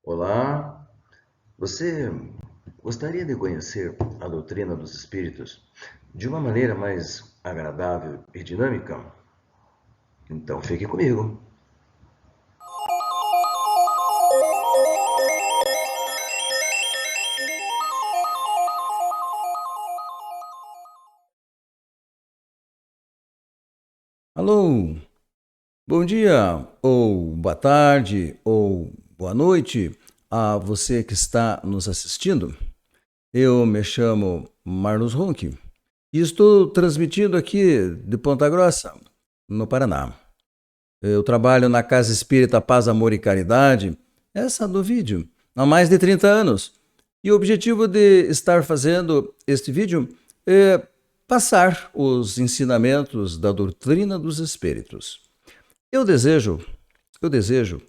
Olá, você gostaria de conhecer a doutrina dos espíritos de uma maneira mais agradável e dinâmica? Então fique comigo. Alô, bom dia, ou boa tarde, ou boa noite a você que está nos assistindo. Eu me chamo Marlos Ronque e estou transmitindo aqui de Ponta Grossa, no Paraná. Eu trabalho na Casa Espírita Paz, Amor e Caridade, essa do vídeo, há mais de 30 anos. E o objetivo de estar fazendo este vídeo é passar os ensinamentos da doutrina dos espíritos. Eu desejo, eu desejo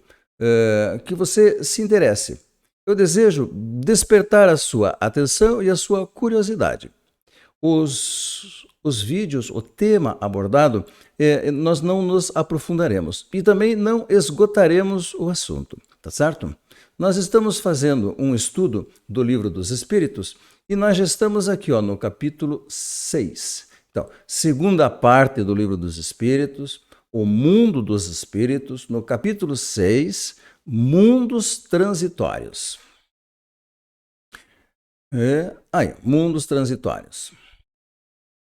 que você se interesse. Eu desejo despertar a sua atenção e a sua curiosidade. Os vídeos, o tema abordado, nós não nos aprofundaremos e também não esgotaremos o assunto, tá certo? Nós estamos fazendo um estudo do Livro dos Espíritos e nós já estamos aqui no capítulo 6. Então, segunda parte do Livro dos Espíritos, o mundo dos espíritos, no capítulo 6, mundos transitórios. Mundos transitórios.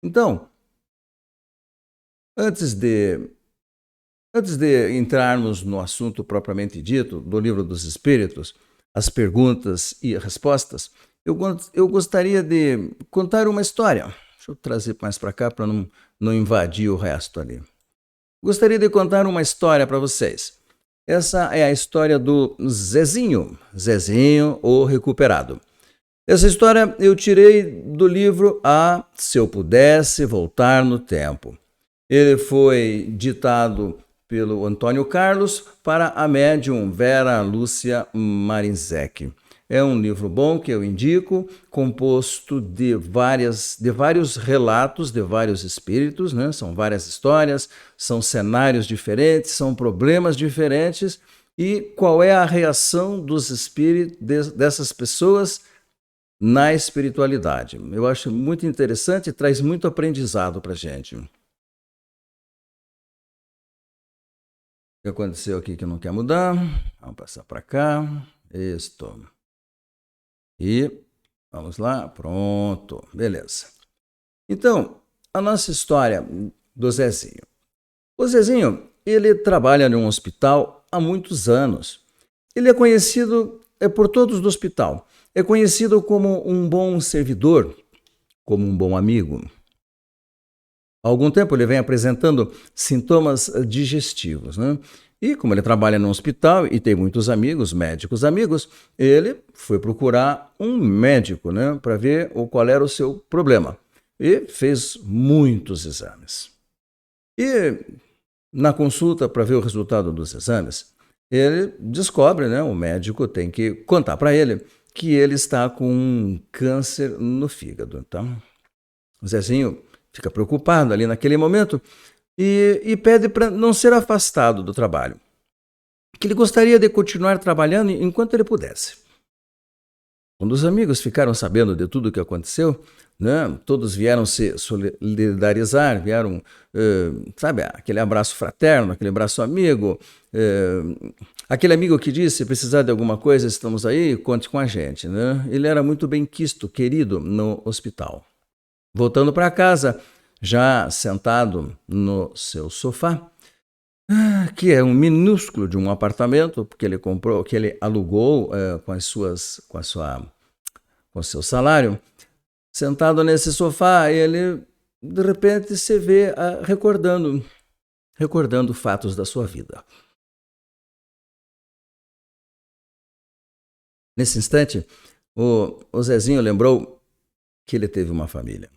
Então, antes de, antes de entrarmos no assunto propriamente dito do Livro dos Espíritos, as perguntas e respostas, eu gostaria de contar uma história. Deixa eu trazer mais para cá para não invadir o resto ali. Gostaria de contar uma história para vocês. Essa é a história do Zezinho, o Recuperado. Essa história eu tirei do livro Se Eu Pudesse Voltar no Tempo. Ele foi ditado pelo Antônio Carlos para a médium Vera Lúcia Marinzec. É um livro bom que eu indico, composto de vários relatos de vários espíritos, né? São várias histórias, são cenários diferentes, são problemas diferentes. E qual é a reação dos espíritos dessas pessoas na espiritualidade? Eu acho muito interessante e traz muito aprendizado para a gente. O que aconteceu aqui que não quer mudar? Vamos passar para cá. Isto. E vamos lá. Pronto. Beleza. Então, a nossa história do Zezinho. O Zezinho, ele trabalha em um hospital há muitos anos. Ele é conhecido por todos do hospital. É conhecido como um bom servidor, como um bom amigo. Há algum tempo ele vem apresentando sintomas digestivos, né? E como ele trabalha no hospital e tem muitos amigos, médicos amigos, ele foi procurar um médico, né, para ver qual era o seu problema. E fez muitos exames. E na consulta para ver o resultado dos exames, ele descobre, né, o médico tem que contar para ele que ele está com um câncer no fígado. Então, o Zezinho fica preocupado ali naquele momento e pede para não ser afastado do trabalho, que ele gostaria de continuar trabalhando enquanto ele pudesse. Quando os amigos ficaram sabendo de tudo o que aconteceu, né, todos vieram se solidarizar, vieram, sabe, aquele abraço fraterno, aquele abraço amigo, aquele amigo que disse: se precisar de alguma coisa, estamos aí, conte com a gente. Né? Ele era muito bem quisto, querido no hospital. Voltando para casa, já sentado no seu sofá, que é um minúsculo de um apartamento, porque ele comprou, que ele alugou com o seu salário, sentado nesse sofá, ele de repente se vê recordando fatos da sua vida. Nesse instante, o Zezinho lembrou que ele teve uma família.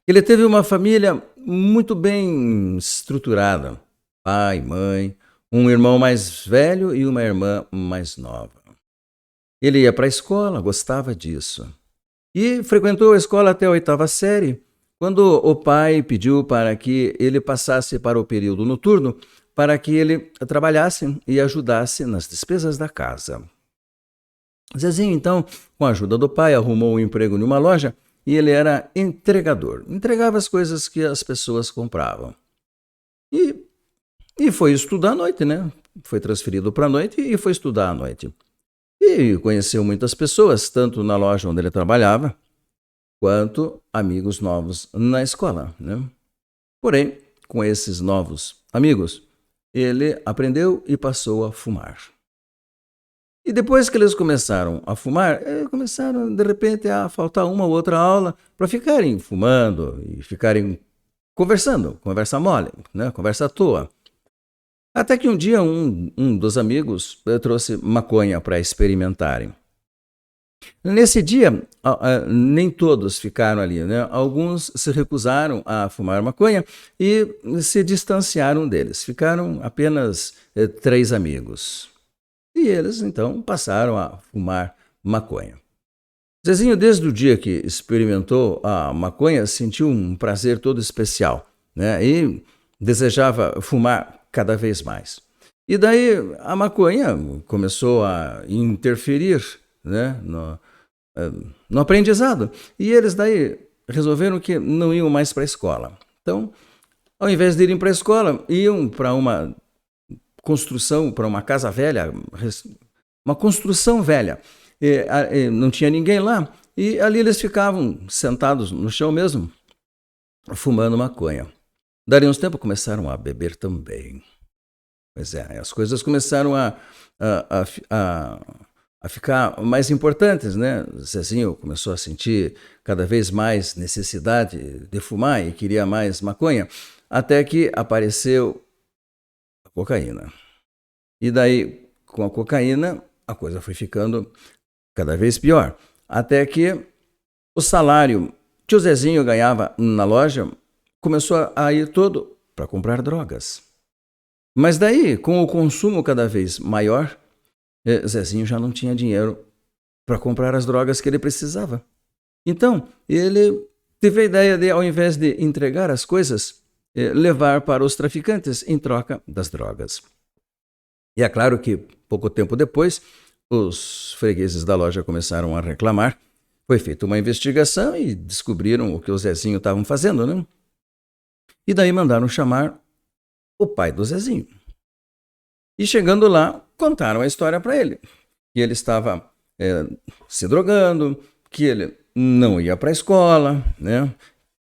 Ele teve uma família muito bem estruturada. Pai, mãe, um irmão mais velho e uma irmã mais nova. Ele ia para a escola, gostava disso. E frequentou a escola até a 8ª série, quando o pai pediu para que ele passasse para o período noturno, para que ele trabalhasse e ajudasse nas despesas da casa. Zezinho, então, com a ajuda do pai, arrumou um emprego em uma loja e ele era entregador. Entregava as coisas que as pessoas compravam. E, e foi estudar à noite, né? Foi transferido para a noite e foi estudar à noite. E conheceu muitas pessoas, tanto na loja onde ele trabalhava, quanto amigos novos na escola, né? Porém, com esses novos amigos, ele aprendeu e passou a fumar. E depois que eles começaram a fumar, começaram de repente a faltar uma ou outra aula para ficarem fumando e ficarem conversando, conversa mole, né? Conversa à toa. Até que um dia um dos amigos trouxe maconha para experimentarem. Nesse dia, nem todos ficaram ali, né? Alguns se recusaram a fumar maconha e se distanciaram deles. Ficaram apenas 3 amigos. E eles, então, passaram a fumar maconha. Zezinho, desde o dia que experimentou a maconha, sentiu um prazer todo especial, né? E desejava fumar cada vez mais. E daí a maconha começou a interferir, né, no aprendizado. E eles daí resolveram que não iam mais para a escola. Então, ao invés de irem para a escola, iam para uma construção, para uma casa velha, uma construção velha. Não tinha ninguém lá. E ali eles ficavam sentados no chão mesmo, fumando maconha. Daria uns tempos começaram a beber também. Pois é, as coisas começaram a ficar mais importantes, né? Zezinho começou a sentir cada vez mais necessidade de fumar e queria mais maconha, até que apareceu a cocaína. E daí, com a cocaína, a coisa foi ficando cada vez pior. Até que o salário que o Zezinho ganhava na loja começou a ir todo para comprar drogas. Mas daí, com o consumo cada vez maior, Zezinho já não tinha dinheiro para comprar as drogas que ele precisava. Então, ele teve a ideia de, ao invés de entregar as coisas, levar para os traficantes em troca das drogas. E é claro que, pouco tempo depois, os fregueses da loja começaram a reclamar. Foi feita uma investigação e descobriram o que o Zezinho estavam fazendo, né? E daí mandaram chamar o pai do Zezinho. E chegando lá, contaram a história para ele. Que ele estava se drogando, que ele não ia para a escola, né?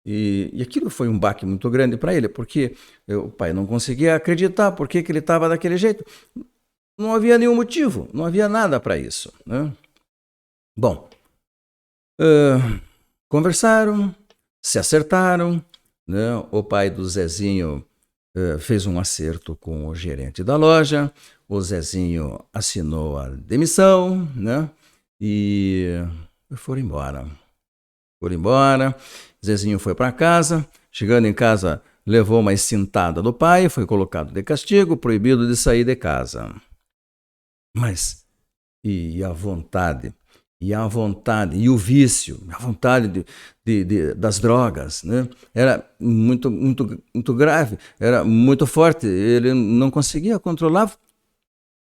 E aquilo foi um baque muito grande para ele, porque o pai não conseguia acreditar por que ele estava daquele jeito. Não havia nenhum motivo, não havia nada para isso, né? Bom, conversaram, se acertaram, né? O pai do Zezinho fez um acerto com o gerente da loja, o Zezinho assinou a demissão, né? E foram embora. Zezinho foi para casa, chegando em casa, levou uma cintada do pai, foi colocado de castigo, proibido de sair de casa. Mas, e a vontade, e o vício, a vontade das drogas, né? Era muito, muito, muito grave, era muito forte, ele não conseguia controlar,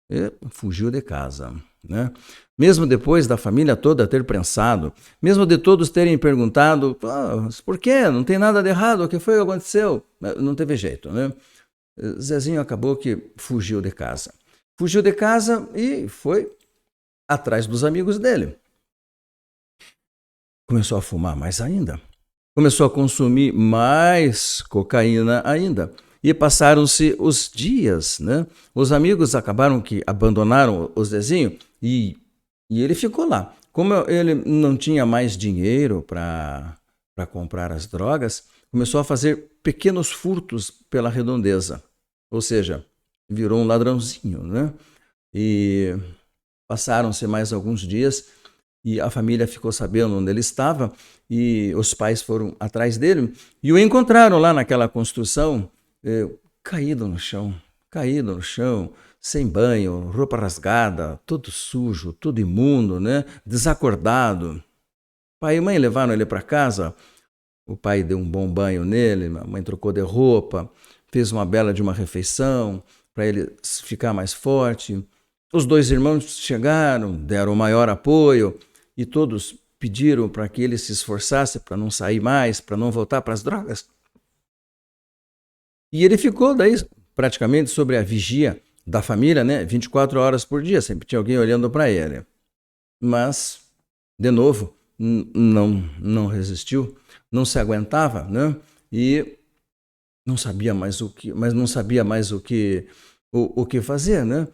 e fugiu de casa, né? Mesmo depois da família toda ter pensado, mesmo de todos terem perguntado, por quê? Não tem nada de errado, o que foi que aconteceu? Não teve jeito, né? Zezinho acabou que fugiu de casa. Fugiu de casa e foi atrás dos amigos dele. Começou a fumar mais ainda. Começou a consumir mais cocaína ainda. E passaram-se os dias, né? Os amigos acabaram que abandonaram o Zezinho e ele ficou lá. Como ele não tinha mais dinheiro para comprar as drogas, começou a fazer pequenos furtos pela redondeza. Ou seja, virou um ladrãozinho, né? E passaram-se mais alguns dias e a família ficou sabendo onde ele estava e os pais foram atrás dele e o encontraram lá naquela construção, caído no chão, sem banho, roupa rasgada, todo sujo, todo imundo, né? Desacordado. Pai e mãe levaram ele para casa, o pai deu um bom banho nele, a mãe trocou de roupa, fez uma bela de uma refeição para ele ficar mais forte. Os dois irmãos chegaram, deram o maior apoio e todos pediram para que ele se esforçasse para não sair mais, para não voltar para as drogas. E ele ficou daí praticamente sobre a vigia da família, né? 24 horas por dia, sempre tinha alguém olhando para ele. Mas, de novo, não resistiu, não se aguentava, né? E não sabia mais o que, mas não sabia mais o que fazer, né?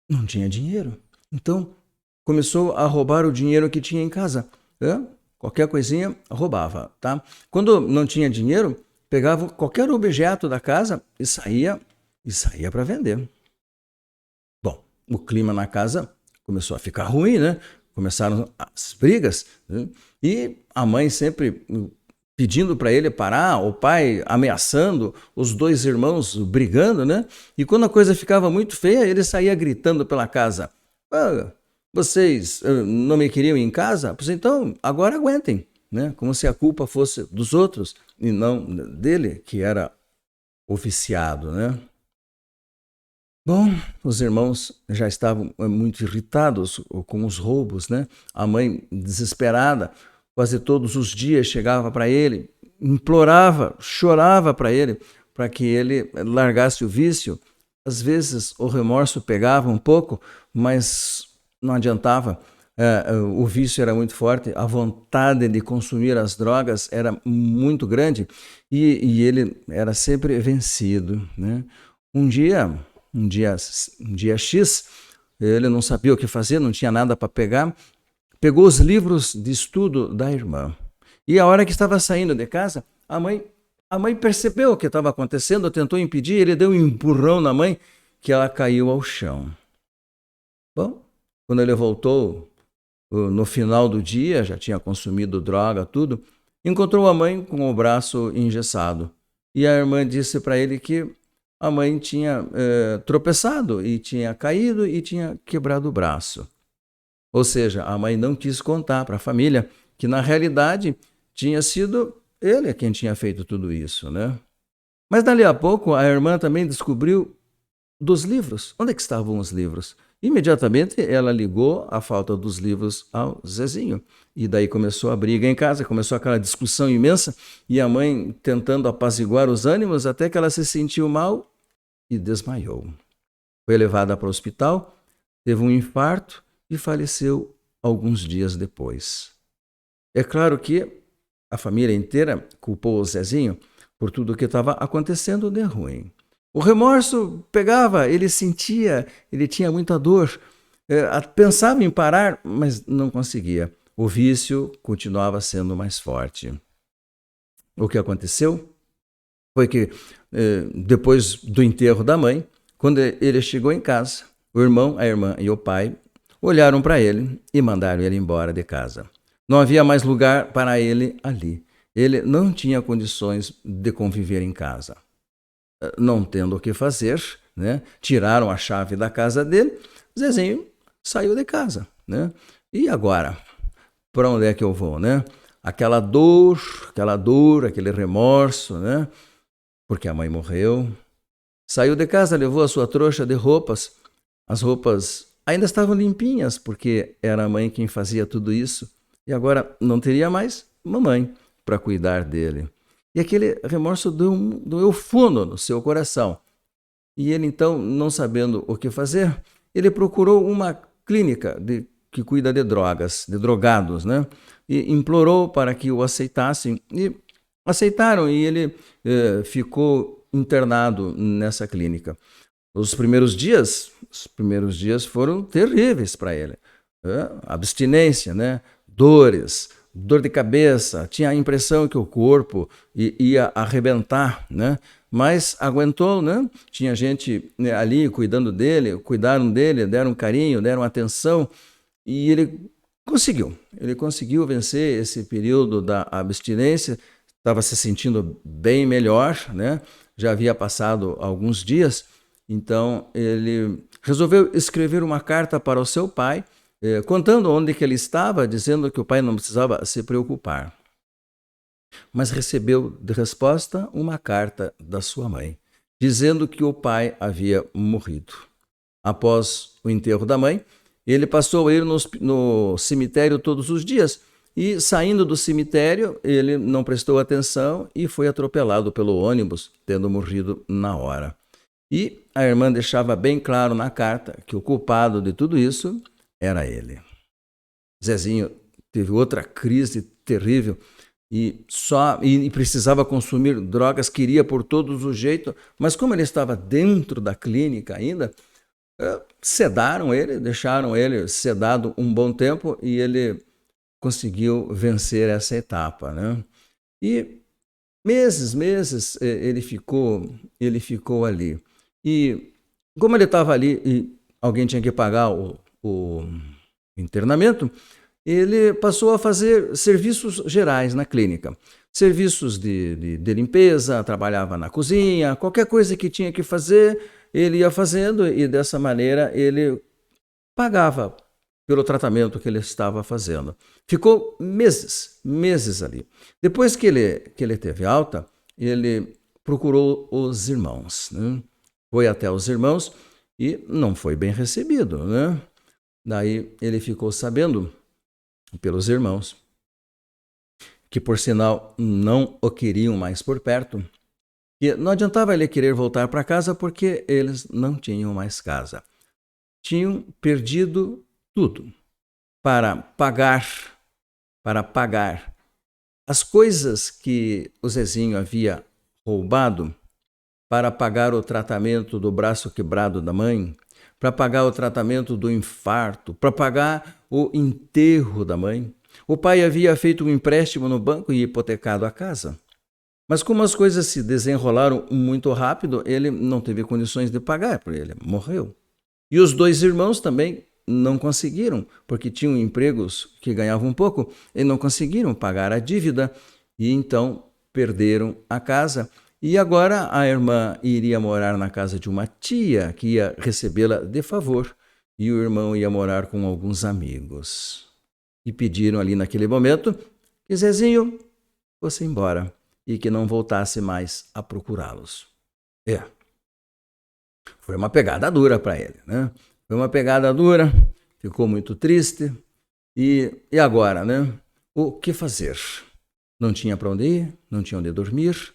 Não tinha dinheiro. Então, começou a roubar o dinheiro que tinha em casa. Qualquer coisinha, roubava, tá? Quando não tinha dinheiro, pegava qualquer objeto da casa e saía para vender. Bom, o clima na casa começou a ficar ruim, né? Começaram as brigas, né? E a mãe sempre pedindo para ele parar, o pai ameaçando, os dois irmãos brigando, né? E quando a coisa ficava muito feia, ele saía gritando pela casa: vocês não me queriam em casa? Pois então, agora aguentem, né? Como se a culpa fosse dos outros e não dele, que era o viciado, né? Bom, os irmãos já estavam muito irritados com os roubos, né? A mãe, desesperada, quase todos os dias chegava para ele, implorava, chorava para ele, para que ele largasse o vício. Às vezes o remorso pegava um pouco, mas não adiantava. O vício era muito forte, a vontade de consumir as drogas era muito grande e ele era sempre vencido, né? Um dia X, ele não sabia o que fazer, não tinha nada para pegar, pegou os livros de estudo da irmã. E a hora que estava saindo de casa, a mãe percebeu o que estava acontecendo, tentou impedir, ele deu um empurrão na mãe, que ela caiu ao chão. Bom, quando ele voltou, no final do dia, já tinha consumido droga, tudo, encontrou a mãe com o braço engessado. E a irmã disse para ele que a mãe tinha tropeçado e tinha caído e tinha quebrado o braço. Ou seja, a mãe não quis contar para a família que, na realidade, tinha sido ele quem tinha feito tudo isso, né? Mas, dali a pouco, a irmã também descobriu dos livros. Onde é que estavam os livros? Imediatamente, ela ligou a falta dos livros ao Zezinho. E daí começou a briga em casa, começou aquela discussão imensa, e a mãe tentando apaziguar os ânimos até que ela se sentiu mal e desmaiou. Foi levada para o hospital, teve um infarto e faleceu alguns dias depois. É claro que a família inteira culpou o Zezinho por tudo o que estava acontecendo de ruim. O remorso pegava, ele sentia, ele tinha muita dor, pensava em parar, mas não conseguia. O vício continuava sendo mais forte. O que aconteceu foi que, depois do enterro da mãe, quando ele chegou em casa, o irmão, a irmã e o pai olharam para ele e mandaram ele embora de casa. Não havia mais lugar para ele ali. Ele não tinha condições de conviver em casa. Não tendo o que fazer, né? Tiraram a chave da casa dele, Zezinho saiu de casa, né? E agora? Para onde é que eu vou, né? Aquela dor, aquele remorso, né? Porque a mãe morreu. Saiu de casa, levou a sua trouxa de roupas. As roupas ainda estavam limpinhas, porque era a mãe quem fazia tudo isso. E agora não teria mais mamãe para cuidar dele. E aquele remorso doeu fundo no seu coração. E ele, então, não sabendo o que fazer, ele procurou uma clínica que cuida de drogas, de drogados, né? E implorou para que o aceitassem. E aceitaram, e ele ficou internado nessa clínica. Os primeiros dias foram terríveis para ele. Abstinência, né? Dor de cabeça, tinha a impressão que o corpo ia arrebentar, né? Mas aguentou, né? Tinha gente ali cuidaram dele, deram carinho, deram atenção, e ele conseguiu vencer esse período da abstinência, estava se sentindo bem melhor, né? Já havia passado alguns dias, então ele resolveu escrever uma carta para o seu pai, contando onde que ele estava, dizendo que o pai não precisava se preocupar. Mas recebeu de resposta uma carta da sua mãe, dizendo que o pai havia morrido. após o enterro da mãe, ele passou a ir no cemitério todos os dias. E saindo do cemitério, ele não prestou atenção e foi atropelado pelo ônibus, tendo morrido na hora. E a irmã deixava bem claro na carta que o culpado de tudo isso era ele. Zezinho teve outra crise terrível e precisava consumir drogas, queria por todos os jeitos, mas como ele estava dentro da clínica ainda, sedaram ele, deixaram ele sedado um bom tempo e ele conseguiu vencer essa etapa, né? E meses ele ficou ali. E como ele estava ali e alguém tinha que pagar o internamento, ele passou a fazer serviços gerais na clínica. Serviços de limpeza, trabalhava na cozinha, qualquer coisa que tinha que fazer, ele ia fazendo e dessa maneira ele pagava pelo tratamento que ele estava fazendo. Ficou meses ali. Depois que ele teve alta, ele procurou os irmãos, né? Foi até os irmãos e não foi bem recebido, né? Daí ele ficou sabendo pelos irmãos, que por sinal não o queriam mais por perto, e não adiantava ele querer voltar para casa porque eles não tinham mais casa. Tinham perdido tudo para pagar as coisas que o Zezinho havia roubado, para pagar o tratamento do braço quebrado da mãe, para pagar o tratamento do infarto, para pagar o enterro da mãe. O pai havia feito um empréstimo no banco e hipotecado a casa. Mas como as coisas se desenrolaram muito rápido, ele não teve condições de pagar, porque ele morreu. E os dois irmãos também não conseguiram, porque tinham empregos que ganhavam pouco, e não conseguiram pagar a dívida, e então perderam a casa. E agora a irmã iria morar na casa de uma tia que ia recebê-la de favor, e o irmão ia morar com alguns amigos. E pediram ali naquele momento que Zezinho fosse embora e que não voltasse mais a procurá-los. Foi uma pegada dura para ele, né? Foi uma pegada dura, ficou muito triste. E agora, né? O que fazer? Não tinha para onde ir, não tinha onde dormir.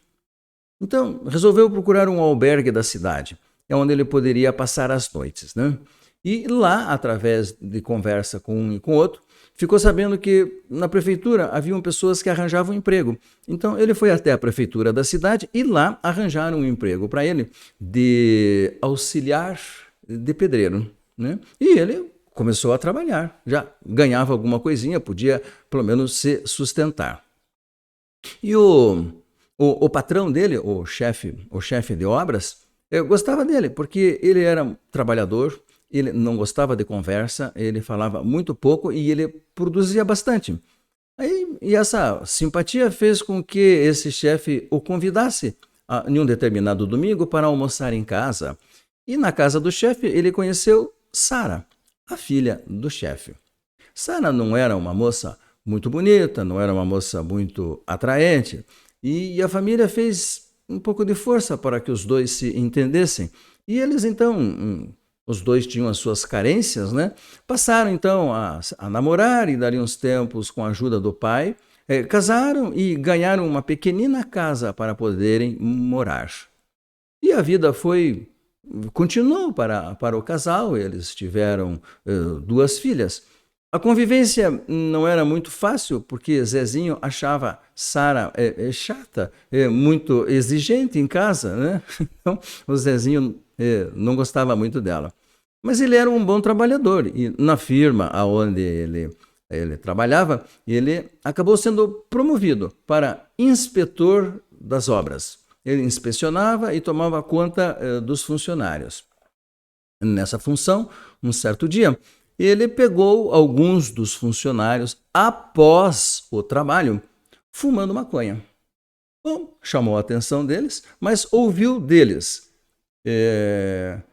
Então, resolveu procurar um albergue da cidade, onde ele poderia passar as noites, né? E lá, através de conversa com um e com outro, ficou sabendo que na prefeitura haviam pessoas que arranjavam emprego. Então, ele foi até a prefeitura da cidade e lá arranjaram um emprego para ele de auxiliar de pedreiro, né? E ele começou a trabalhar, já ganhava alguma coisinha, podia pelo menos se sustentar. E o patrão dele, o chefe de obras, gostava dele, porque ele era trabalhador, ele não gostava de conversa, ele falava muito pouco e ele produzia bastante. E essa simpatia fez com que esse chefe o convidasse em um determinado domingo para almoçar em casa. E na casa do chefe ele conheceu Sara, a filha do chefe. Sara não era uma moça muito bonita, não era uma moça muito atraente, e a família fez um pouco de força para que os dois se entendessem. E eles então, os dois tinham as suas carências, né? Passaram então a namorar e dali uns tempos com a ajuda do pai, casaram e ganharam uma pequenina casa para poderem morar. E a vida continuou para o casal, eles tiveram 2 filhas. A convivência não era muito fácil, porque Zezinho achava Sara chata, muito exigente em casa, né? Então, o Zezinho não gostava muito dela. Mas ele era um bom trabalhador, e na firma onde ele trabalhava, ele acabou sendo promovido para inspetor das obras. Ele inspecionava e tomava conta dos funcionários. Nessa função, um certo dia, ele pegou alguns dos funcionários após o trabalho fumando maconha. Bom, chamou a atenção deles, mas ouviu deles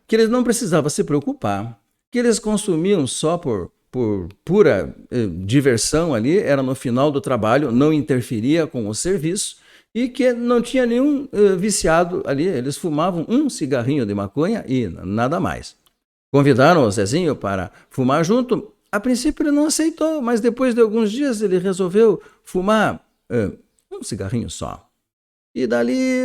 que eles não precisavam se preocupar, que eles consumiam só por pura diversão ali, era no final do trabalho, não interferia com o serviço e que não tinha nenhum viciado ali, eles fumavam um cigarrinho de maconha e nada mais. Convidaram o Zezinho para fumar junto. A princípio ele não aceitou, mas depois de alguns dias ele resolveu fumar um cigarrinho só. E dali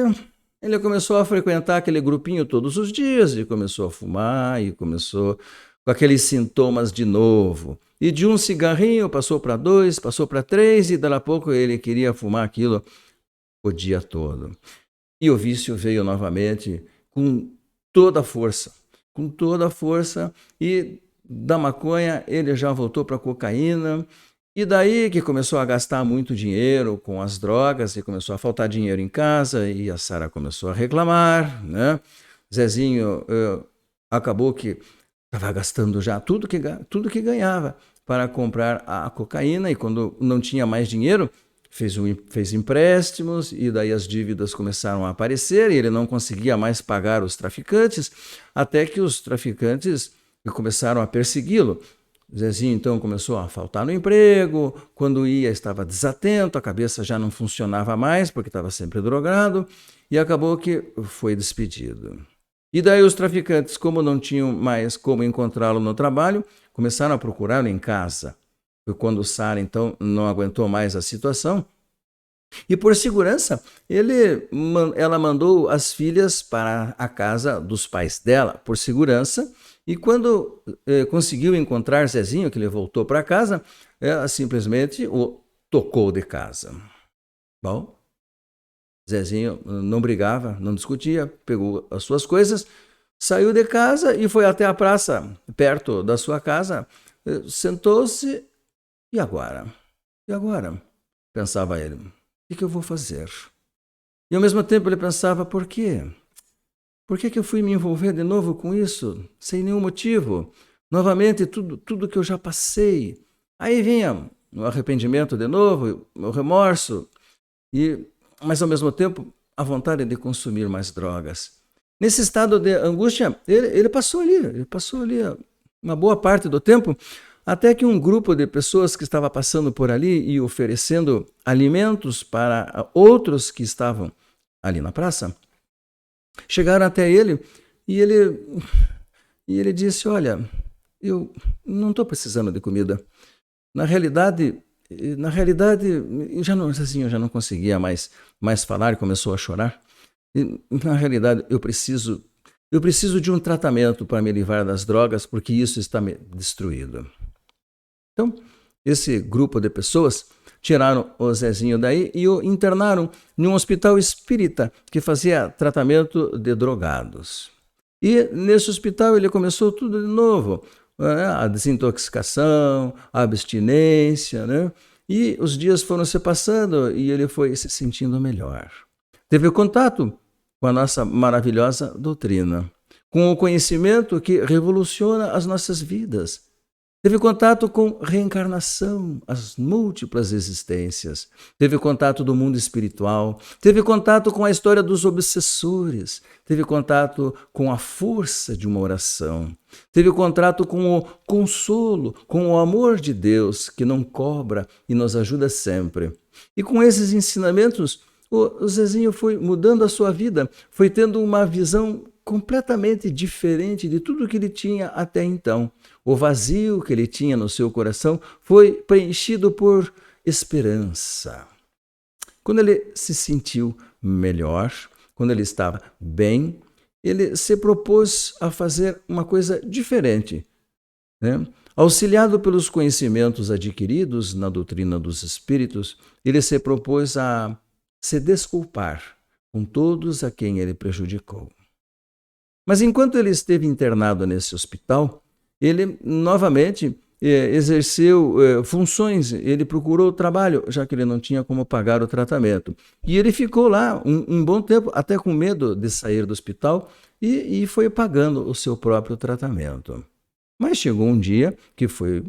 ele começou a frequentar aquele grupinho todos os dias e começou a fumar e começou com aqueles sintomas de novo. E de um cigarrinho passou para 2, passou para 3 e daqui a pouco ele queria fumar aquilo o dia todo. E o vício veio novamente com toda a força. Com toda a força, e da maconha ele já voltou para a cocaína, e daí que começou a gastar muito dinheiro com as drogas, e começou a faltar dinheiro em casa, e a Sara começou a reclamar, né? Zezinho acabou que estava gastando já tudo que ganhava para comprar a cocaína, e quando não tinha mais dinheiro, fez empréstimos, e daí as dívidas começaram a aparecer e ele não conseguia mais pagar os traficantes, até que os traficantes começaram a persegui-lo. Zezinho então começou a faltar no emprego, quando ia estava desatento, a cabeça já não funcionava mais porque estava sempre drogado, e acabou que foi despedido. E daí os traficantes, como não tinham mais como encontrá-lo no trabalho, começaram a procurá-lo em casa. Foi quando Sara, então, não aguentou mais a situação. E por segurança, ela mandou as filhas para a casa dos pais dela, por segurança. E quando conseguiu encontrar Zezinho, que ele voltou para casa, ela simplesmente o tocou de casa. Bom, Zezinho não brigava, não discutia, pegou as suas coisas, saiu de casa e foi até a praça, perto da sua casa, sentou-se. E agora? E agora? Pensava ele. O que eu vou fazer? E ao mesmo tempo ele pensava, por quê? Por que eu fui me envolver de novo com isso? Sem nenhum motivo. Novamente, tudo que eu já passei. Aí vinha o arrependimento de novo, o remorso, mas ao mesmo tempo a vontade de consumir mais drogas. Nesse estado de angústia, ele passou ali uma boa parte do tempo, até que um grupo de pessoas que estava passando por ali e oferecendo alimentos para outros que estavam ali na praça, chegaram até ele e ele disse, olha, eu não estou precisando de comida. Na realidade, eu já não conseguia mais falar, começou a chorar. E, na realidade, eu preciso de um tratamento para me livrar das drogas, porque isso está me destruindo. Então, esse grupo de pessoas tiraram o Zezinho daí e o internaram em um hospital espírita que fazia tratamento de drogados. E nesse hospital ele começou tudo de novo, a desintoxicação, a abstinência, né? E os dias foram se passando e ele foi se sentindo melhor. Teve contato com a nossa maravilhosa doutrina, com o conhecimento que revoluciona as nossas vidas. Teve contato com reencarnação, as múltiplas existências. Teve contato do mundo espiritual. Teve contato com a história dos obsessores. Teve contato com a força de uma oração. Teve contato com o consolo, com o amor de Deus, que não cobra e nos ajuda sempre. E com esses ensinamentos, o Zezinho foi mudando a sua vida, foi tendo uma visão completamente diferente de tudo que ele tinha até então. O vazio que ele tinha no seu coração foi preenchido por esperança. Quando ele se sentiu melhor, quando ele estava bem, ele se propôs a fazer uma coisa diferente, né? Auxiliado pelos conhecimentos adquiridos na doutrina dos espíritos, ele se propôs a se desculpar com todos a quem ele prejudicou. Mas enquanto ele esteve internado nesse hospital, ele novamente exerceu funções, ele procurou trabalho, já que ele não tinha como pagar o tratamento. E ele ficou lá um bom tempo, até com medo de sair do hospital, e foi pagando o seu próprio tratamento. Mas chegou um dia que foi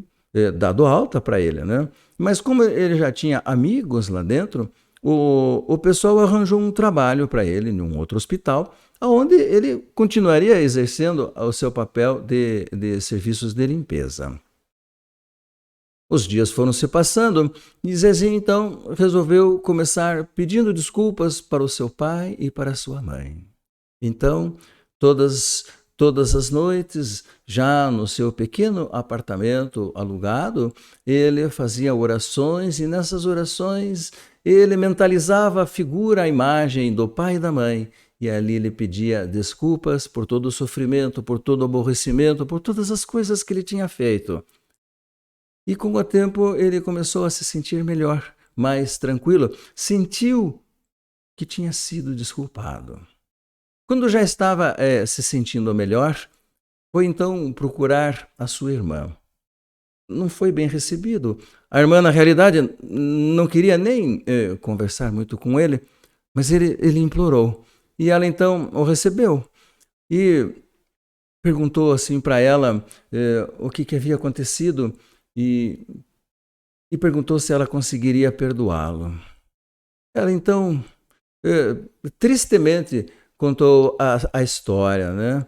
dado alta para ele, né? Mas como ele já tinha amigos lá dentro, o pessoal arranjou um trabalho para ele em um outro hospital, onde ele continuaria exercendo o seu papel de serviços de limpeza. Os dias foram se passando e Zezinho então resolveu começar pedindo desculpas para o seu pai e para a sua mãe. Então, todas todas as noites, já no seu pequeno apartamento alugado, ele fazia orações e nessas orações ele mentalizava a figura, a imagem do pai e da mãe. E ali ele pedia desculpas por todo o sofrimento, por todo o aborrecimento, por todas as coisas que ele tinha feito. E com o tempo ele começou a se sentir melhor, mais tranquilo. Sentiu que tinha sido desculpado. Quando já estava se sentindo melhor, foi então procurar a sua irmã. Não foi bem recebido. A irmã, na realidade, não queria nem conversar muito com ele, mas ele implorou. E ela então o recebeu e perguntou assim para ela o que havia acontecido e perguntou se ela conseguiria perdoá-lo. Ela então, tristemente, contou a história, né?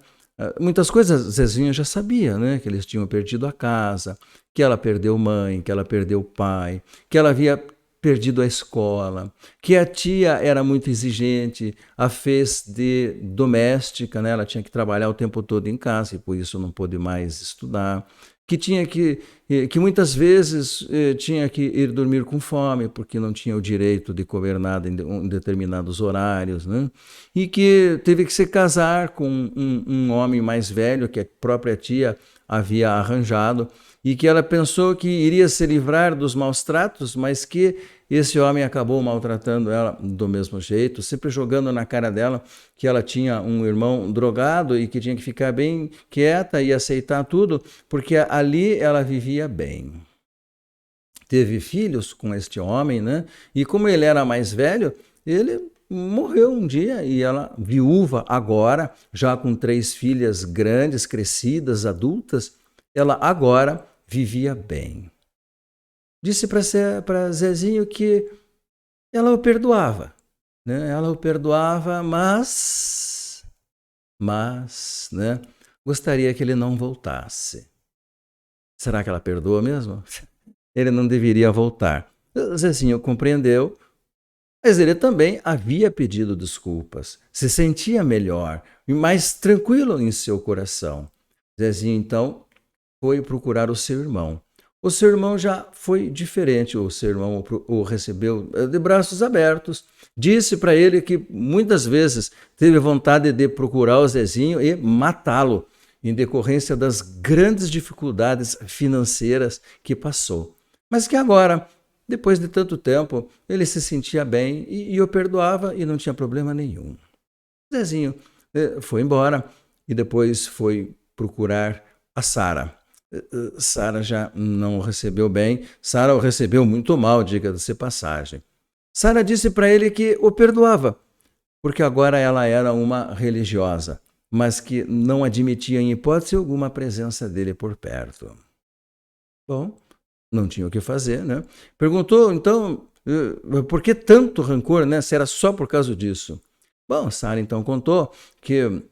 Muitas coisas Zezinho já sabia, né? Que eles tinham perdido a casa, que ela perdeu mãe, que ela perdeu pai, que ela havia perdido a escola, que a tia era muito exigente, a fez de doméstica, né? Ela tinha que trabalhar o tempo todo em casa e por isso não pôde mais estudar, que muitas vezes tinha que ir dormir com fome porque não tinha o direito de comer nada em determinados horários, né? E que teve que se casar com um homem mais velho que a própria tia havia arranjado e que ela pensou que iria se livrar dos maus tratos, mas que esse homem acabou maltratando ela do mesmo jeito, sempre jogando na cara dela que ela tinha um irmão drogado e que tinha que ficar bem quieta e aceitar tudo, porque ali ela vivia bem. Teve filhos com este homem, né? E como ele era mais velho, ele morreu um dia e ela, viúva agora, já com 3 filhas grandes, crescidas, adultas, ela agora vivia bem. Disse para Zezinho que ela o perdoava, né? Ela o perdoava, mas, né? Gostaria que ele não voltasse. Será que ela perdoa mesmo? Ele não deveria voltar. Zezinho compreendeu, mas ele também havia pedido desculpas, se sentia melhor e mais tranquilo em seu coração. Zezinho, então, foi procurar o seu irmão. O seu irmão já foi diferente, o seu irmão o recebeu de braços abertos, disse para ele que muitas vezes teve vontade de procurar o Zezinho e matá-lo, em decorrência das grandes dificuldades financeiras que passou. Mas que agora, depois de tanto tempo, ele se sentia bem e o perdoava e não tinha problema nenhum. Zezinho foi embora e depois foi procurar a Sara. Sara já não o recebeu bem, Sara o recebeu muito mal, diga-se passagem. Sara disse para ele que o perdoava, porque agora ela era uma religiosa, mas que não admitia em hipótese alguma a presença dele por perto. Bom, não tinha o que fazer, né? Perguntou, então, por que tanto rancor, né? Se era só por causa disso. Bom, Sara então contou que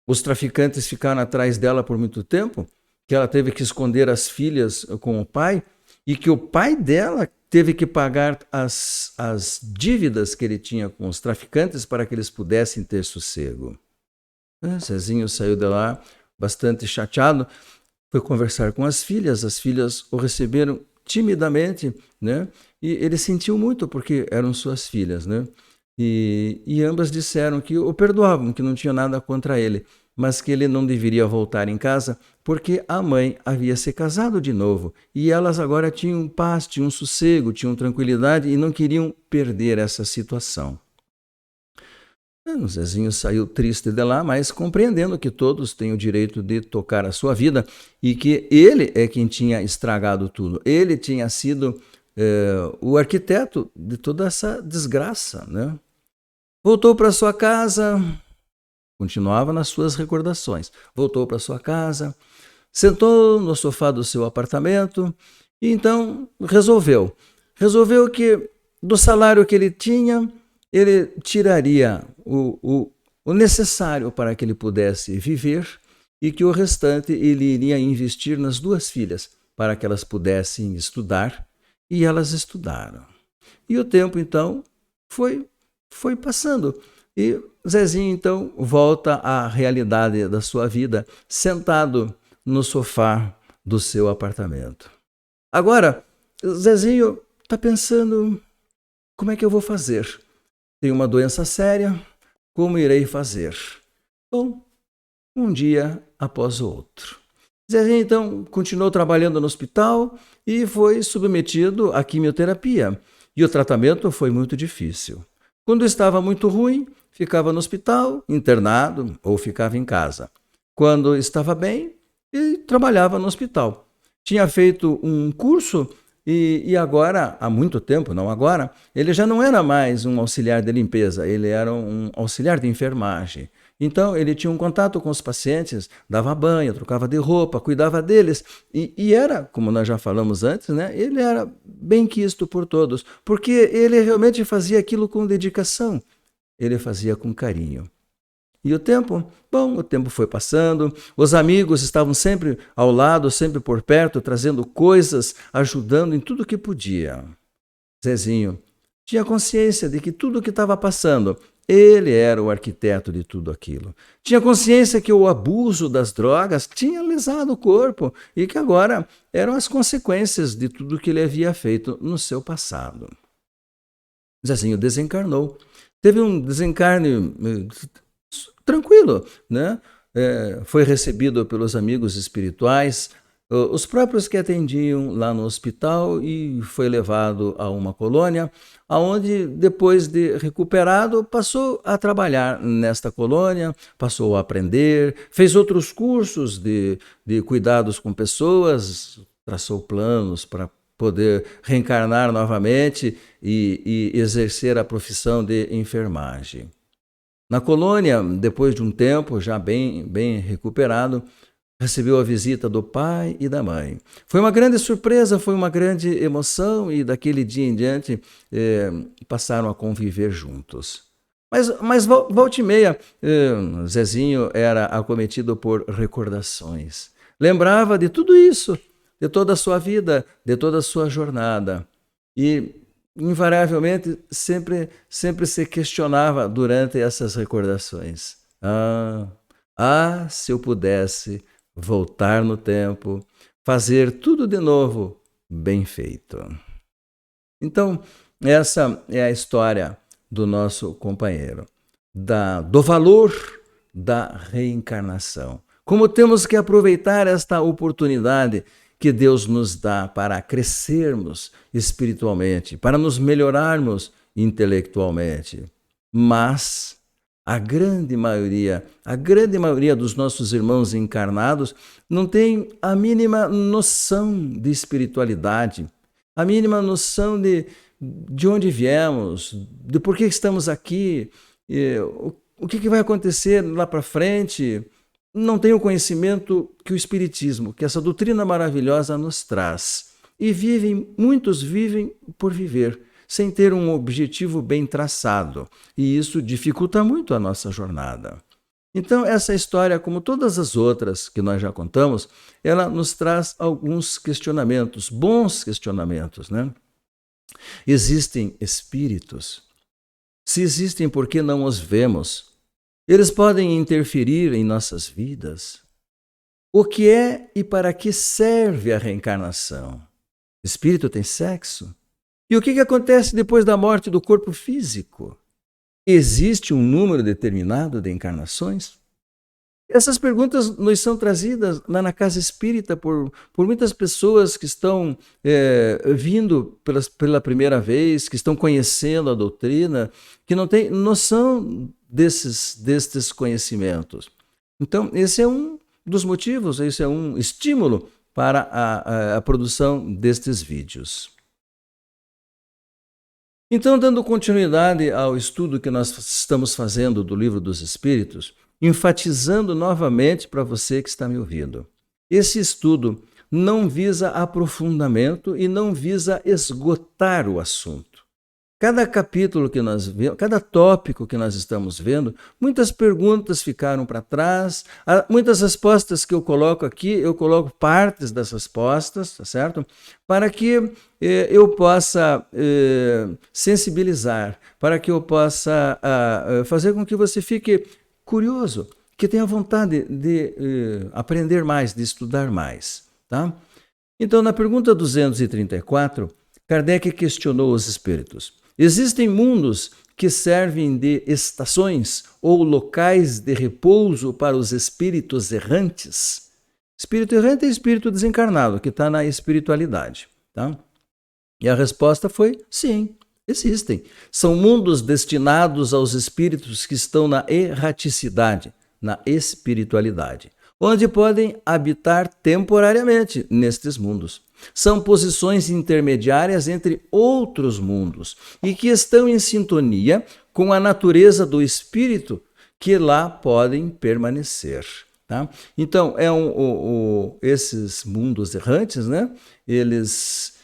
os traficantes ficaram atrás dela por muito tempo, que ela teve que esconder as filhas com o pai e que o pai dela teve que pagar as dívidas que ele tinha com os traficantes para que eles pudessem ter sossego. Zezinho saiu de lá bastante chateado, foi conversar com as filhas o receberam timidamente, né? E ele sentiu muito porque eram suas filhas, né? E ambas disseram que o perdoavam, que não tinha nada contra ele, mas que ele não deveria voltar em casa porque a mãe havia se casado de novo e elas agora tinham paz, tinham sossego, tinham tranquilidade e não queriam perder essa situação. O Zezinho saiu triste de lá, mas compreendendo que todos têm o direito de tocar a sua vida e que ele é quem tinha estragado tudo. Ele tinha sido o arquiteto de toda essa desgraça, né? Voltou para sua casa, continuava nas suas recordações. Voltou para sua casa, sentou no sofá do seu apartamento e então resolveu que do salário que ele tinha, ele tiraria o necessário para que ele pudesse viver e que o restante ele iria investir nas 2 filhas para que elas pudessem estudar, e elas estudaram. E o tempo então foi passando. E Zezinho, então, volta à realidade da sua vida, sentado no sofá do seu apartamento. Agora, Zezinho está pensando, como é que eu vou fazer? Tenho uma doença séria, como irei fazer? Bom, um dia após o outro. Zezinho, então, continuou trabalhando no hospital e foi submetido à quimioterapia. E o tratamento foi muito difícil. Quando estava muito ruim, ficava no hospital, internado ou ficava em casa. Quando estava bem, ele trabalhava no hospital. Tinha feito um curso e agora, há muito tempo, não agora, ele já não era mais um auxiliar de limpeza, ele era um auxiliar de enfermagem. Então, ele tinha um contato com os pacientes, dava banho, trocava de roupa, cuidava deles. E era, como nós já falamos antes, né, ele era bem quisto por todos, porque ele realmente fazia aquilo com dedicação, ele fazia com carinho. E o tempo foi passando, os amigos estavam sempre ao lado, sempre por perto, trazendo coisas, ajudando em tudo que podia. Zezinho tinha consciência de que tudo o que estava passando, ele era o arquiteto de tudo aquilo. Tinha consciência que o abuso das drogas tinha lesado o corpo e que agora eram as consequências de tudo que ele havia feito no seu passado. Zezinho desencarnou. Teve um desencarne tranquilo, né? Foi recebido pelos amigos espirituais, os próprios que atendiam lá no hospital, e foi levado a uma colônia, onde, depois de recuperado, passou a trabalhar nesta colônia, passou a aprender, fez outros cursos de cuidados com pessoas, traçou planos para poder reencarnar novamente e exercer a profissão de enfermagem. Na colônia, depois de um tempo, já bem recuperado, recebeu a visita do pai e da mãe. Foi uma grande surpresa, foi uma grande emoção, e daquele dia em diante passaram a conviver juntos. Mas volta e meia, Zezinho era acometido por recordações. Lembrava de tudo isso, de toda a sua vida, de toda a sua jornada. E invariavelmente sempre se questionava durante essas recordações. Se eu pudesse voltar no tempo, fazer tudo de novo, bem feito. Então, essa é a história do nosso companheiro, do valor da reencarnação. Como temos que aproveitar esta oportunidade que Deus nos dá para crescermos espiritualmente, para nos melhorarmos intelectualmente. Mas a grande maioria dos nossos irmãos encarnados não tem a mínima noção de espiritualidade, a mínima noção de onde viemos, de por que estamos aqui, o que vai acontecer lá para frente. Não tem o conhecimento que o Espiritismo, que essa doutrina maravilhosa nos traz. E muitos vivem por viver, sem ter um objetivo bem traçado. E isso dificulta muito a nossa jornada. Então, essa história, como todas as outras que nós já contamos, ela nos traz alguns questionamentos, bons questionamentos, né? Existem espíritos? Se existem, por que não os vemos? Eles podem interferir em nossas vidas? O que é e para que serve a reencarnação? Espírito tem sexo? E o que acontece depois da morte do corpo físico? Existe um número determinado de encarnações? Essas perguntas nos são trazidas lá na Casa Espírita por muitas pessoas que estão vindo pela primeira vez, que estão conhecendo a doutrina, que não têm noção destes conhecimentos. Então, esse é um dos motivos, esse é um estímulo para a produção destes vídeos. Então, dando continuidade ao estudo que nós estamos fazendo do Livro dos Espíritos, enfatizando novamente para você que está me ouvindo, esse estudo não visa aprofundamento e não visa esgotar o assunto. Cada capítulo que nós vemos, cada tópico que nós estamos vendo, muitas perguntas ficaram para trás, muitas respostas que eu coloco aqui, eu coloco partes das respostas, tá certo? Para que eu possa sensibilizar, para que eu possa fazer com que você fique curioso, que tenha vontade de aprender mais, de estudar mais, tá? Então, na pergunta 234, Kardec questionou os espíritos. Existem mundos que servem de estações ou locais de repouso para os espíritos errantes? Espírito errante é espírito desencarnado, que está na espiritualidade. Tá? E a resposta foi sim, existem. São mundos destinados aos espíritos que estão na erraticidade, na espiritualidade, onde podem habitar temporariamente nestes mundos. São posições intermediárias entre outros mundos e que estão em sintonia com a natureza do espírito que lá podem permanecer. Tá? Então, esses mundos errantes, né? Eles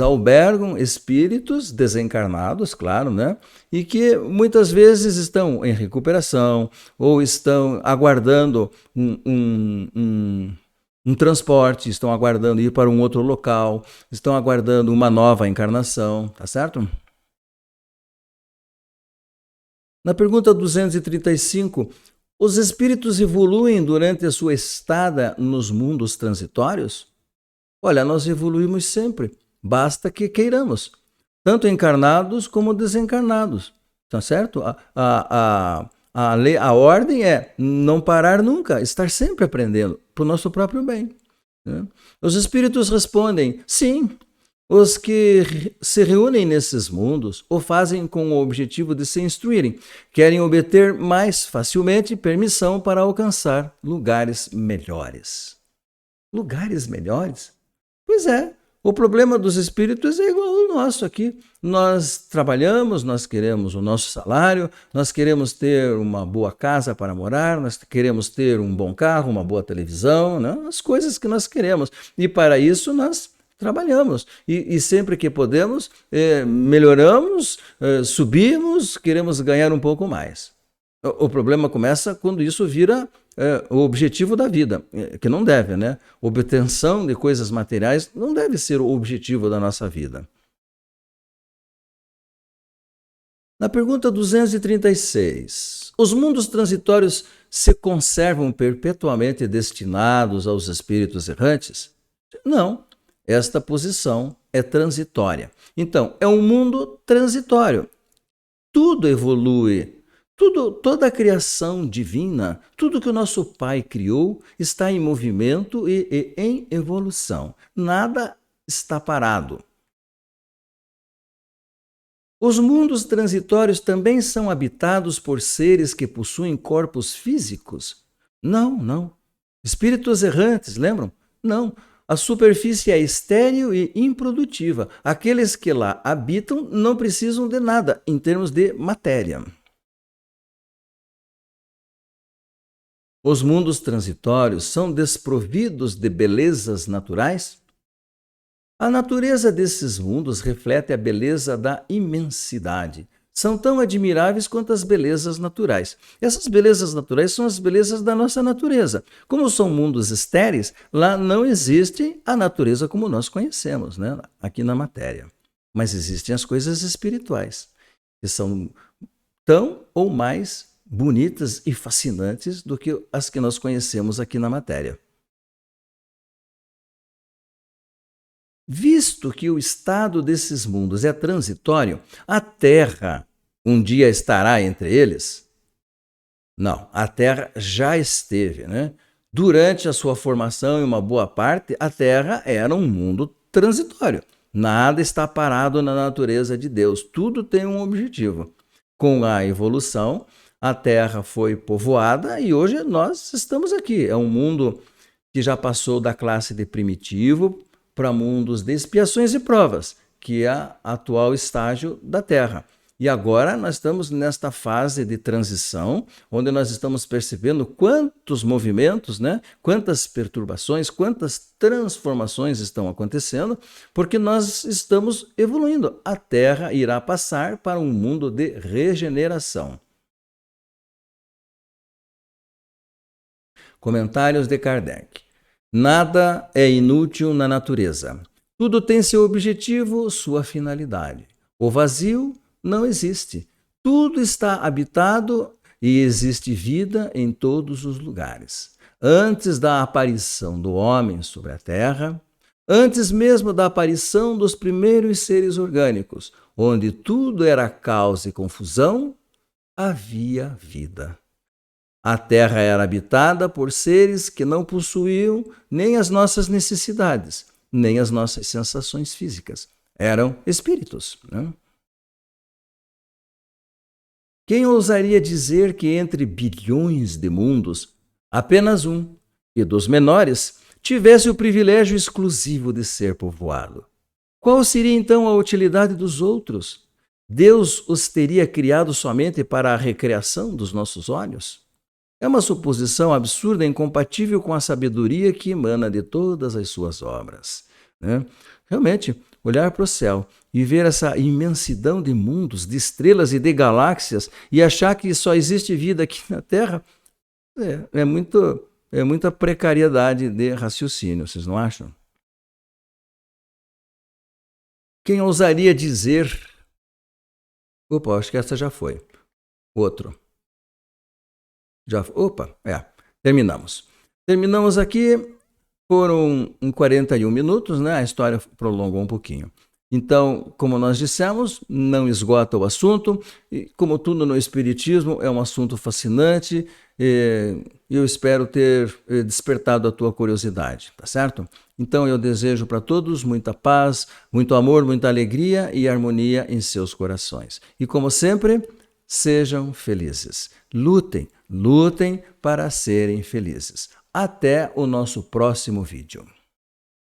albergam espíritos desencarnados, claro, né? E que muitas vezes estão em recuperação ou estão aguardando um transporte, estão aguardando ir para um outro local, estão aguardando uma nova encarnação, tá certo? Na pergunta 235, os espíritos evoluem durante a sua estada nos mundos transitórios? Olha, nós evoluímos sempre, basta que queiramos, tanto encarnados como desencarnados, tá certo? A ordem é não parar nunca, estar sempre aprendendo para o nosso próprio bem. Né? Os espíritos respondem, sim, os que se reúnem nesses mundos o fazem com o objetivo de se instruírem, querem obter mais facilmente permissão para alcançar lugares melhores. Lugares melhores? Pois é. O problema dos espíritos é igual ao nosso aqui. Nós trabalhamos, nós queremos o nosso salário, nós queremos ter uma boa casa para morar, nós queremos ter um bom carro, uma boa televisão, né? As coisas que nós queremos. E para isso nós trabalhamos. E sempre que podemos, melhoramos, subimos, queremos ganhar um pouco mais. O problema começa quando isso vira o objetivo da vida, que não deve, né? Obtenção de coisas materiais não deve ser o objetivo da nossa vida. Na pergunta 236, os mundos transitórios se conservam perpetuamente destinados aos espíritos errantes? Não, esta posição é transitória. Então, é um mundo transitório. Tudo evolui. Toda a criação divina, tudo que o nosso Pai criou está em movimento e em evolução. Nada está parado. Os mundos transitórios também são habitados por seres que possuem corpos físicos? Não. Espíritos errantes, lembram? Não. A superfície é estéril e improdutiva. Aqueles que lá habitam não precisam de nada em termos de matéria. Os mundos transitórios são desprovidos de belezas naturais? A natureza desses mundos reflete a beleza da imensidade. São tão admiráveis quanto as belezas naturais. Essas belezas naturais são as belezas da nossa natureza. Como são mundos estéreis, lá não existe a natureza como nós conhecemos, né? Aqui na matéria. Mas existem as coisas espirituais, que são tão ou mais bonitas e fascinantes do que as que nós conhecemos aqui na matéria. Visto que o estado desses mundos é transitório, a Terra um dia estará entre eles? Não, a Terra já esteve, né? Durante a sua formação, em uma boa parte, a Terra era um mundo transitório. Nada está parado na natureza de Deus, tudo tem um objetivo. Com a evolução, a Terra foi povoada e hoje nós estamos aqui. É um mundo que já passou da classe de primitivo para mundos de expiações e provas, que é o atual estágio da Terra. E agora nós estamos nesta fase de transição, onde nós estamos percebendo quantos movimentos, né? Quantas perturbações, quantas transformações estão acontecendo, porque nós estamos evoluindo. A Terra irá passar para um mundo de regeneração. Comentários de Kardec. Nada é inútil na natureza. Tudo tem seu objetivo, sua finalidade. O vazio não existe. Tudo está habitado e existe vida em todos os lugares. Antes da aparição do homem sobre a Terra, antes mesmo da aparição dos primeiros seres orgânicos, onde tudo era caos e confusão, havia vida. A Terra era habitada por seres que não possuíam nem as nossas necessidades, nem as nossas sensações físicas. Eram espíritos, né? Quem ousaria dizer que entre bilhões de mundos, apenas um, e dos menores, tivesse o privilégio exclusivo de ser povoado? Qual seria então a utilidade dos outros? Deus os teria criado somente para a recreação dos nossos olhos? É uma suposição absurda e incompatível com a sabedoria que emana de todas as suas obras, né? Realmente, olhar para o céu e ver essa imensidão de mundos, de estrelas e de galáxias e achar que só existe vida aqui na Terra é muita precariedade de raciocínio, vocês não acham? Quem ousaria dizer... Opa, acho que essa já foi. Outro. Terminamos. Terminamos aqui, foram em 41 minutos, né? A história prolongou um pouquinho. Então, como nós dissemos, não esgota o assunto, e como tudo no Espiritismo, é um assunto fascinante, e eu espero ter despertado a tua curiosidade, tá certo? Então, eu desejo para todos muita paz, muito amor, muita alegria e harmonia em seus corações. E como sempre, sejam felizes. Lutem para serem felizes. Até o nosso próximo vídeo.